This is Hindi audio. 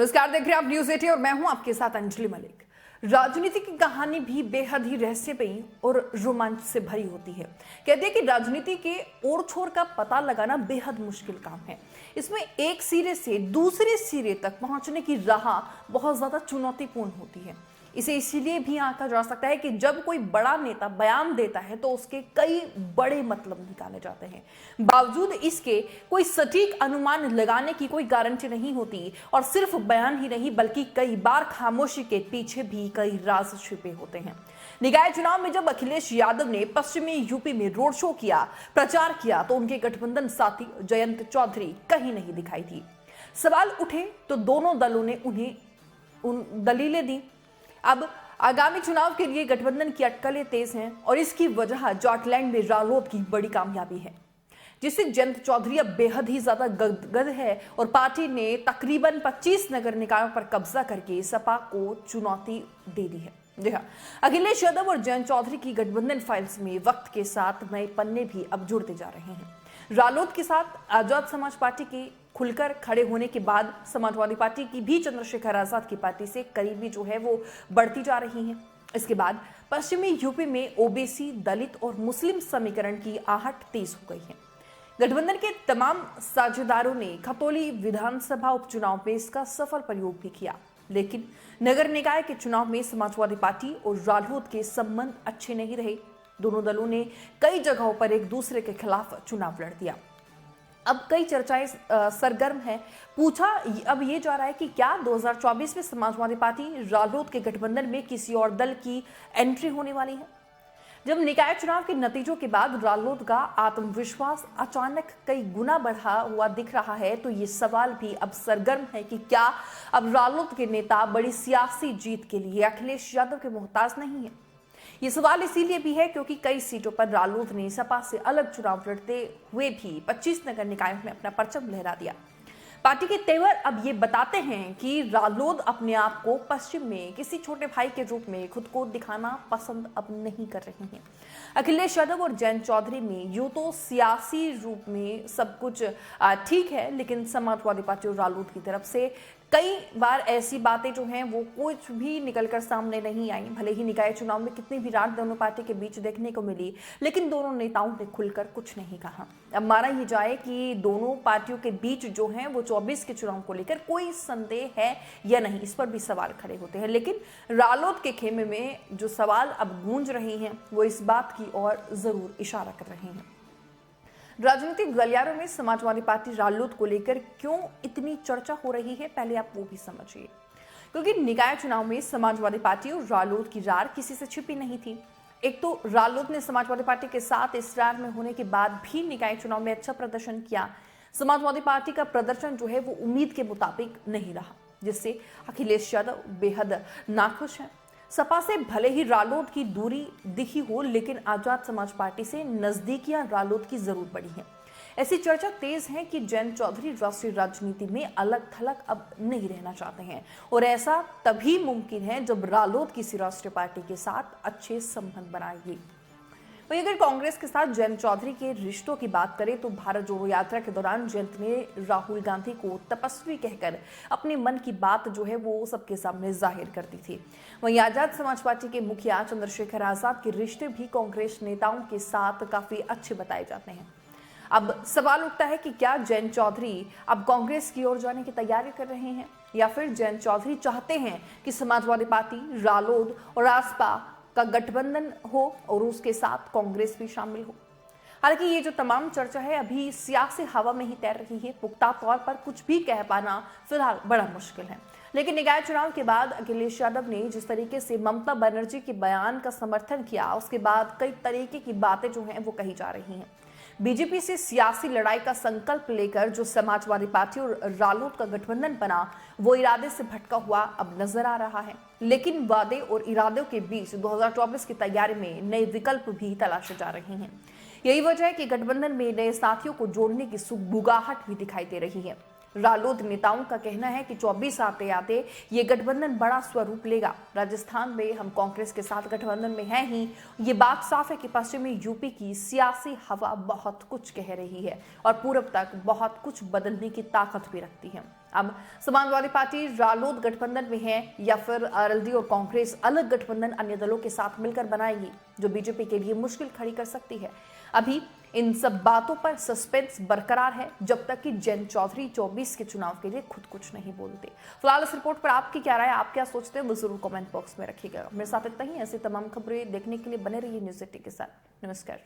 नमस्कार, देख रहे हैं आप न्यूज 18 और मैं हूं आपके साथ अंजलि मलिक। राजनीति की कहानी भी बेहद ही रहस्यमयी और रोमांच से भरी होती है। कहते हैं कि राजनीति के ओर छोर का पता लगाना बेहद मुश्किल काम है। इसमें एक सिरे से दूसरे सिरे तक पहुंचने की राह बहुत ज्यादा चुनौतीपूर्ण होती है। इसे इसीलिए भी आंका जा सकता है कि जब कोई बड़ा नेता बयान देता है तो उसके कई बड़े मतलब निकाले जाते हैं। बावजूद इसके कोई सटीक अनुमान लगाने की कोई गारंटी नहीं होती और सिर्फ बयान ही नहीं बल्कि कई बार खामोशी के पीछे भी कई राज छिपे होते हैं। निकाय चुनाव में जब अखिलेश यादव ने पश्चिमी यूपी में रोड शो किया, प्रचार किया, तो उनके गठबंधन साथी जयंत चौधरी कहीं नहीं दिखाई दी। सवाल उठे तो दोनों दलों ने उन्हें दलीलें दी। अब आगामी चुनाव के लिए गठबंधन की अटकलें तेज हैं और इसकी वजह जाटलैंड में रालोद की बड़ी कामयाबी है, जिससे जयंत चौधरी अब बेहद ही ज्यादा गदगद है और पार्टी ने तकरीबन 25 नगर निकायों पर कब्जा करके सपा को चुनौती दे दी है। जी हाँ, अखिलेश यादव और जयंत चौधरी की गठबंधन फाइल्स में वक्त के साथ नए पन्ने भी अब जुड़ते जा रहे हैं। रालोद के साथ आजाद समाज पार्टी के खुलकर खड़े होने के बाद समाजवादी पार्टी की भी चंद्रशेखर आजाद की पार्टी से करीबी जो है वो बढ़ती जा रही है। इसके बाद पश्चिमी यूपी में ओबीसी, दलित और मुस्लिम समीकरण की आहट तेज हो गई है। गठबंधन के तमाम साझेदारों ने खतौली विधानसभा उपचुनाव में इसका सफल प्रयोग भी किया, लेकिन नगर निकाय के चुनाव में समाजवादी पार्टी और रालोद के संबंध अच्छे नहीं रहे। दोनों दलों ने कई जगहों पर एक दूसरे के खिलाफ चुनाव लड़ दिया। अब कई चर्चाएं सरगर्म है। पूछा अब ये जा रहा है कि क्या 2024 में समाजवादी पार्टी रालोद के गठबंधन में किसी और दल की एंट्री होने वाली है। जब निकाय चुनाव के नतीजों के बाद रालोद का आत्मविश्वास अचानक कई गुना बढ़ा हुआ दिख रहा है, तो ये सवाल भी अब सरगर्म है कि क्या अब रालोद के नेता बड़ी सियासी जीत के लिए अखिलेश यादव के मोहताज नहीं है। ये सवाल इसीलिए भी है क्योंकि कई सीटों पर रालोद ने सपा से अलग चुनाव लड़ते हुए भी 25 नगर निकायों में अपना परचम लहरा दिया। पार्टी के तेवर अब ये बताते हैं कि रालोद अपने आप को पश्चिम में किसी छोटे भाई के रूप में खुद को दिखाना पसंद अब नहीं कर रहे हैं। अखिलेश यादव और जयंत चौधरी में यूं तो सियासी रूप में सब कुछ ठीक है, लेकिन समाजवादी पार्टी और रालोद की तरफ से कई बार ऐसी बातें जो हैं वो कुछ भी निकलकर सामने नहीं आई। भले ही निकाय चुनाव में कितनी भी रात दोनों पार्टी के बीच देखने को मिली, लेकिन दोनों नेताओं ने खुलकर कुछ नहीं कहा। अब माना ही जाए कि दोनों पार्टियों के बीच जो है वो 24 के चुनाव को लेकर कोई संदेह है या नहीं, इस पर भी सवाल खड़े होते हैं। लेकिन रालोद के खेमे में जो सवाल अब गूंज रहे हैं वो इस बात की ओर जरूर इशारा कर रहे हैं। राजनीतिक गलियारों में समाजवादी पार्टी रालोद को लेकर क्यों इतनी चर्चा हो रही है, पहले आप वो भी समझिए। क्योंकि निकाय चुनाव में समाजवादी पार्टी और रालोद की रार किसी से छिपी नहीं थी। एक तो रालोद ने समाजवादी पार्टी के साथ इस रार में होने के बाद भी निकाय चुनाव में अच्छा प्रदर्शन किया। समाजवादी पार्टी का प्रदर्शन जो है वो उम्मीद के मुताबिक नहीं रहा, जिससे अखिलेश यादव बेहद नाखुश हैं। सपा से भले ही रालोद की दूरी दिखी हो, लेकिन आजाद समाज पार्टी से नजदीकियां रालोद की जरूर बढ़ी है। ऐसी चर्चा तेज है कि जयंत चौधरी राष्ट्रीय राजनीति में अलग थलग अब नहीं रहना चाहते हैं और ऐसा तभी मुमकिन है जब रालोद किसी राष्ट्रीय पार्टी के साथ अच्छे संबंध बनाएगी। वहीं अगर कांग्रेस के साथ जयंत चौधरी के रिश्तों की बात करें तो भारत जोड़ो यात्रा के दौरान जयंत ने राहुल गांधी को तपस्वी कहकर अपने मन की बात जो है वो सबके सामने जाहिर कर दी थी। वहीं आजाद समाज पार्टी के मुखिया चंद्रशेखर आजाद के रिश्ते भी कांग्रेस नेताओं के साथ काफी अच्छे बताए जाते हैं। अब सवाल उठता है कि क्या जयंत चौधरी अब कांग्रेस की ओर जाने की तैयारी कर रहे हैं या फिर जयंत चौधरी चाहते हैं कि समाजवादी पार्टी, रालोद और रासपा का गठबंधन हो और उसके साथ कांग्रेस भी शामिल हो। हालांकि ये जो तमाम चर्चा है अभी सियासी हवा में ही तैर रही है। पुख्ता तौर पर कुछ भी कह पाना फिलहाल बड़ा मुश्किल है। लेकिन निकाय चुनाव के बाद अखिलेश यादव ने जिस तरीके से ममता बनर्जी के बयान का समर्थन किया, उसके बाद कई तरीके की बातें जो हैं वो कही जा रही हैं। बीजेपी से सियासी लड़ाई का संकल्प लेकर जो समाजवादी पार्टी और रालोद का गठबंधन बना, वो इरादे से भटका हुआ अब नजर आ रहा है। लेकिन वादे और इरादों के बीच 2024 की तैयारी में नए विकल्प भी तलाशे जा रहे हैं। यही वजह है कि गठबंधन में नए साथियों को जोड़ने की सुगबुगाहट भी दिखाई दे रही है। रालोद नेताओं का कहना है कि 24 आते आते ये गठबंधन बड़ा स्वरूप लेगा। राजस्थान में हम कांग्रेस के साथ गठबंधन में हैं ही। ये बात साफ है कि पश्चिमी यूपी की सियासी हवा बहुत कुछ कह रही है और पूर्व तक बहुत कुछ बदलने की ताकत भी रखती है। अब समाजवादी पार्टी रालोद गठबंधन में है या फिर आरएलडी और कांग्रेस अलग गठबंधन अन्य दलों के साथ मिलकर बनाएगी, जो बीजेपी के लिए मुश्किल खड़ी कर सकती है। अभी इन सब बातों पर सस्पेंस बरकरार है जब तक कि जयंत चौधरी 24 के चुनाव के लिए खुद कुछ नहीं बोलते। फिलहाल इस रिपोर्ट पर आपकी क्या राय, आप क्या सोचते हैं, वो जरूर कमेंट बॉक्स में रखिएगा। मेरे साथ इतना ही, ऐसी तमाम खबरें देखने के लिए बने रहिए न्यूज़ 80 के साथ। नमस्कार।